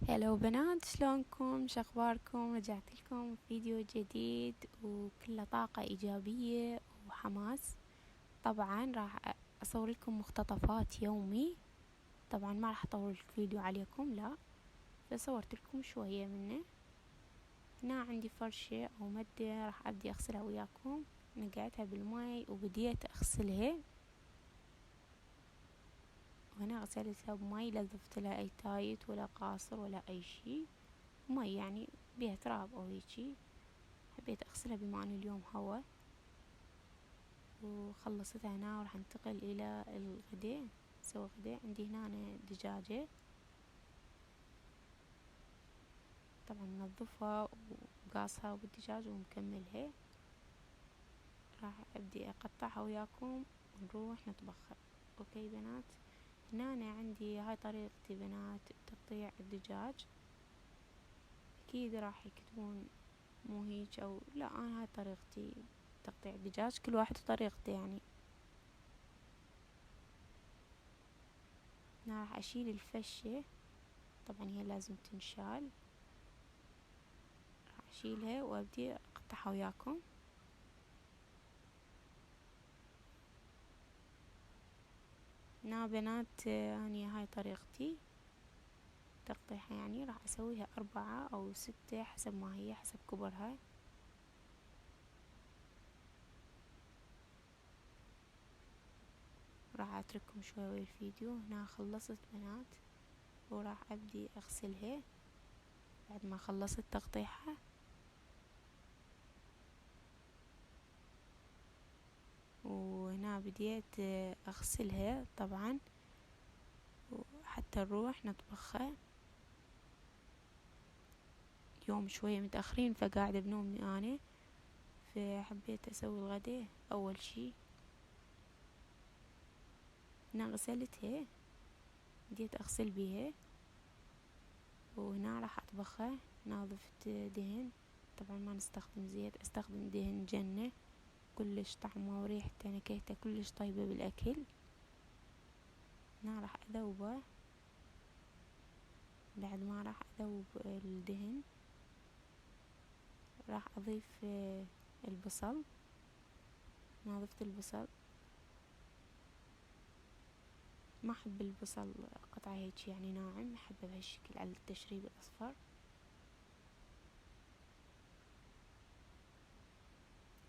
هلو بنات، شلونكم؟ شخباركم؟ رجعت لكم فيديو جديد وكله طاقة إيجابية وحماس. طبعا راح أصور لكم مقتطفات يومي. طبعا ما راح أطول الفيديو عليكم، لا، فصورت لكم شوية منه. هنا عندي فرشة أو مادة راح أبدي أغسلها وياكم. نقعتها بالماي وبديت أغسلها، وهنا غسلتها بماي، لا ضفت لها أي تايت ولا قاصر ولا أي شي. مي يعني بيها تراب أو هيجي. حبيت أغسلها بما أنه اليوم هوا. وخلصتها هنا وراح انتقل إلى الغداء. نسوي غداء. عندي هنا أنا دجاجة، طبعا منظفها وقاصها بالدجاج ومكملها. راح أبدي أقطعها وياكم ونروح نطبخها. أوكي بنات، هنا أنا عندي هاي طريقتي بنات تقطيع الدجاج. أكيد راح يكتبون مو هيج أو لا، أنا هاي طريقتي تقطيع الدجاج، كل واحد وطريقته يعني. هنا راح أشيل الفشة، طبعا هي لازم تنشال. راح أشيلها وأبدي أقطعها وياكم. هنا بنات أني هاي طريقتي تقطيعها، يعني راح أسويها 4 أو 6 حسب ما هي، حسب كبرها. راح أترككم شوي ويا الفيديو. هنا خلصت بنات وراح أبدي أغسلها بعد ما خلصت تقطيعها. وهنا بديت أغسلها طبعا حتى نروح نطبخها. يوم شوية متأخرين فقاعدة بنومي أنا، فحبيت أسوي الغداء أول شي. هنا غسلتها، بديت أغسل بيها، وهنا راح أطبخها. هنا ضفت دهن، طبعا ما نستخدم زيت، أستخدم دهن جنة، كلش طعمه وريحته نكهته كلش طيبة بالأكل. هنا راح أذوبه. بعد ما راح أذوب الدهن راح أضيف البصل. هنا ضفت البصل، ما أحب البصل قطعة هيك يعني ناعم، أحبه بهالشكل على التشريب الأصفر.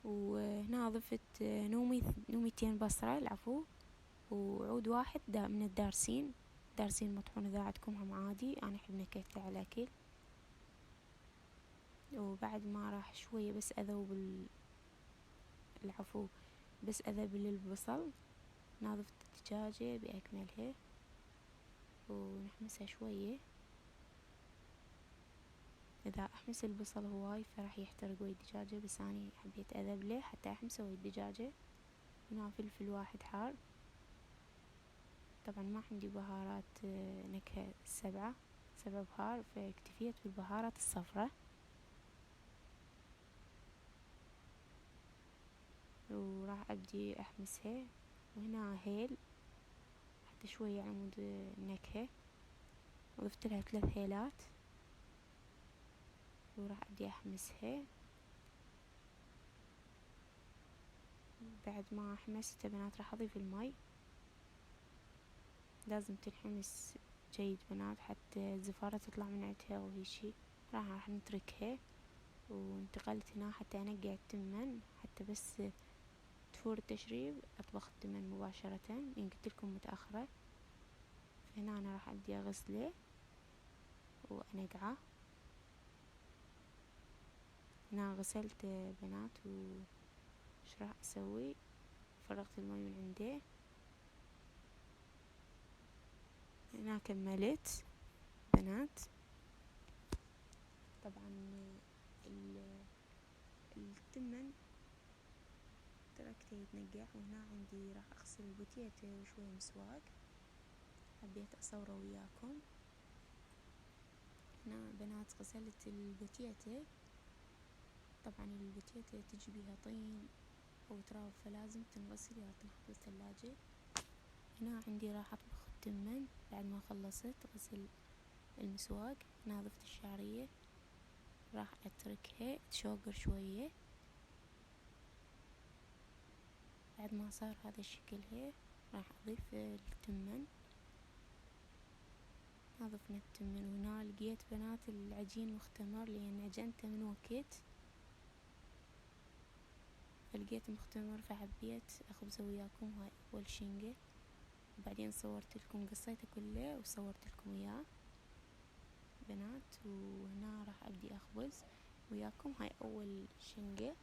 وهنا ضفت نوميتين بصرة، العفو، وعود واحد من الدارسين. دارسين مطحون إذا عندكم هم عادي، أنا أحب نكهته على الأكل. وبعد ما راح شوية بس أذوب العفو، بس أذبل البصل. نضفت الدجاجة بأكملها ونحمسها شوية. إذا أحمس البصل هواي فراح يحترق ويا الدجاجة، بس أنا حبيت أذبله حتى أحمسه ويا الدجاجة. هنا فلفل واحد حار، طبعا ما عندي بهارات نكهة 7 بهار، فاكتفيت بالبهارات الصفرة. وراح أبدي أحمسها. وهنا هيل حتى شوية عمود النكهة، وضفت لها 3 هيلات. وراح أبدي أحمسها. بعد ما حمست بنات راح أضيف الماي، لازم تنحمس جيد بنات حتى الزفارة تطلع من عندها وهيجي. راح نتركها. وانتقلت هنا حتى أنقع التمن، حتى بس تفور التشريب أطبخ التمن مباشرة، يعني قلتلكم متأخرة. فهنا أنا راح أبدي أغسله وأنقعه. هنا غسلت بنات، وش راح أسوي؟ فرغت الماي من عنده. هنا كملت بنات. طبعا التمن تركته يتنقع. وهنا عندي راح أغسل البوتيتة وشوية مسواق، حبيت أصوره وياكم. هنا بنات غسلت البوتيتة. طبعا البوتيتة تجي بيها طين أو تراب، فلازم تنغسل يا تنحط بالثلاجة. هنا عندي راح أطبخ التمن بعد ما خلصت غسل المسواق، نظفت الشعرية، راح اتركها تشوقر شوية. بعد ما صار هذا شكلها راح اضيف التمن. نظفنا التمن، وهنا لقيت بنات العجين مختمر لان عجنته من وقت، فلقيت مختمر فحبيت اخبزه وياكم. هاي اول شنقة، وبعدين صورت لكم قصيته كله وصورت لكم اياه بنات. وهنا راح ابدي اخبز وياكم. هاي اول شنقة.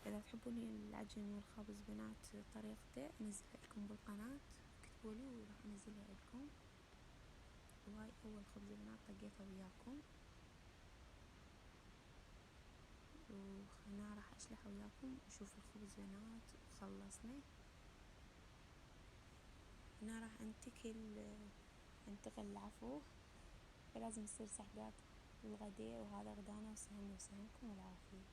اذا تحبون العجن والخبز بنات طريقته انزلها لكم بالقناة، اكتبولي وراح انزلها لكم. وهاي اول خبزة بنات طقيتها وياكم، وهنا راح اشلحها وياكم وشوف الخبز بنات. وخلصنا. هنا راح انتقل العفو، فلازم يصير سحقات الغداء. وهذا غدانا وسهلنا وسهلكم والعافية.